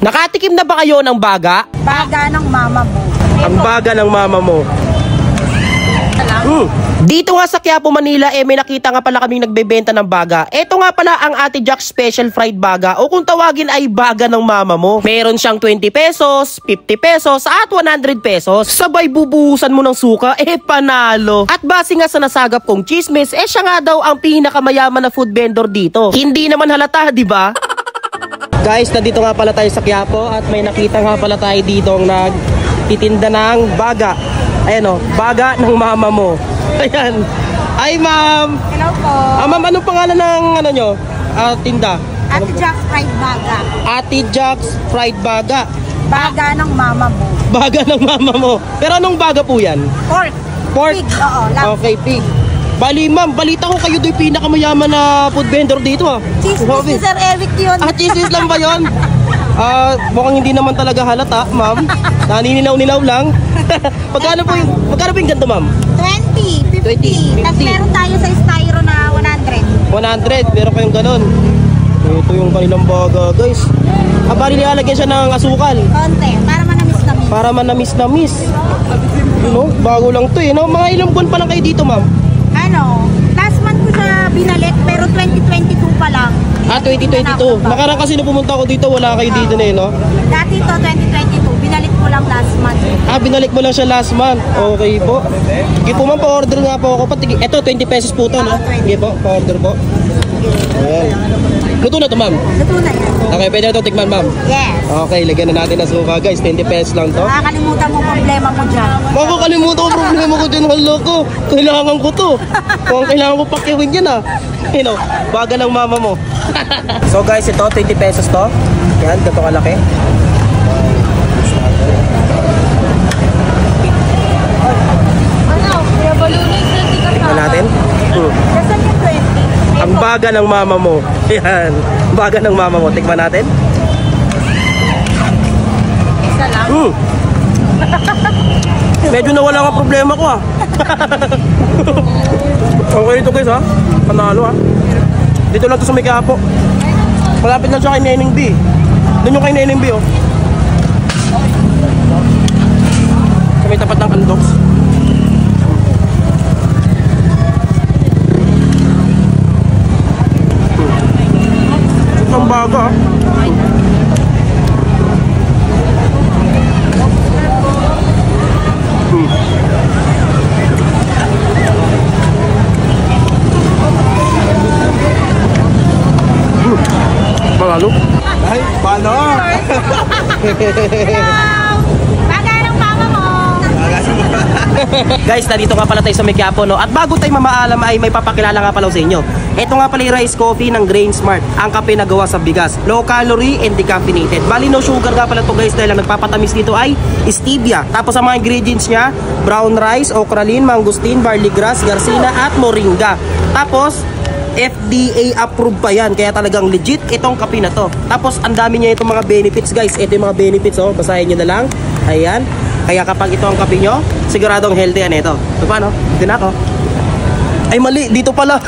Nakatikim na ba kayo ng baga? Baga ng mama mo. Ang baga ng mama mo. Dito nga sa Quiapo, Manila, may nakita nga pala kaming nagbebenta ng baga. Ito nga pala ang Ate Jack's Special Fried Baga, o kung tawagin ay baga ng mama mo. Meron siyang 20 pesos, 50 pesos, at 100 pesos. Sabay bubuhusan mo ng suka, panalo. At base nga sa nasagap kong chismis, siya nga daw ang pinakamayaman na food vendor dito. Hindi naman halata, di ba? Guys, nandito nga pala tayo sa Quiapo at may nakita nga pala tayo dito ang nagtitinda ng baga. Ayan o, baga ng mama mo. Ayan. Ay, ma'am. Hello po. Ma'am, anong pangalan ng nyo? Tinda? Ate Jack's Fried Baga. Ate Jack's Fried Baga. Baga ng mama mo. Baga ng mama mo. Pero anong baga po yan? Pork. Pork? Pig, oo. Okay, pig. Bali, ma'am, balita ko kayo do'y pinakamayaman na food vendor dito, Chismis si Sir Eric yun. Chismis lang ba yun? Mukhang hindi naman talaga halata, ma'am. Naninilaw-nilaw lang. Magkano po yung ganito, ma'am? 20, 50. Tapos meron tayo sa styro na 100. 100, meron kayong ganon. Ito yung kanilang baga, guys. Bali nilalagyan siya ng asukal. Konti, para manamis-namis. Para manamis-namis. Bago lang to no? Mga ilang buwan pa lang kayo dito, ma'am? Last month ko siya binalik, pero 2022 pa lang. 2022. Nakarang kasi nung pumunta ako dito, wala kayo dito no? Dati to 2022, binalik ko lang last month. Binalik mo lang siya last month. Okay po. Sige po, ma'am, pa-order nga po ako. Ito, 20 pesos po to, no? Sige po, pa-order po. Ayan. Luto na to, ma'am? Luto na yan. Okay, pwede na ito tikman, ma'am? Yes. Okay, lagyan na natin ng suka, guys. 20 pesos lang to. Makakalimutan mo problema mo dyan. Makakalimutan ko problema ko dyan. Hala ko, kailangan ko to. Kung kailangan ko pakiwin yan, baga ng mama mo. So guys, ito, 20 pesos to. Yan, ganito kalaki. Tingnan natin. Nasaan yung 20? Ang baga ng mama mo. Yan, baga ng mama mo. Tingnan natin. Isa lang? Medyo nawala ang problema ko Okay ito guys Panalo Dito lang to sa may Quiapo. Malapit lang siya kay Neneng B. Doon yung kay Neneng B Sa may tapat ng Andox. Ito ang baga Panalo? Ay, paano? Baga ng mama mo. Guys, nandito nga pala tayo sa may Quiapo, no? At bago tayo mamaalam ay may papakilala nga pala sa inyo. Ito nga pala yung rice coffee ng Grain Smart. Ang kape na gawa sa bigas. Low calorie and decaffeinated. Bali no sugar nga pala to guys, dahil ang nagpapatamis dito ay stevia. Tapos ang mga ingredients niya, brown rice, okralin, mangustin, barley grass, garcina at moringa. Tapos FDA approved pa yan, kaya talagang legit itong kape na to. Tapos ang dami niya itong mga benefits guys. Ito yung mga benefits basahin nyo na lang. Ayan. Kaya kapag ito ang kape nyo, siguradong healthy yan ito. So paano? Dito na ako. Ay mali, dito pala.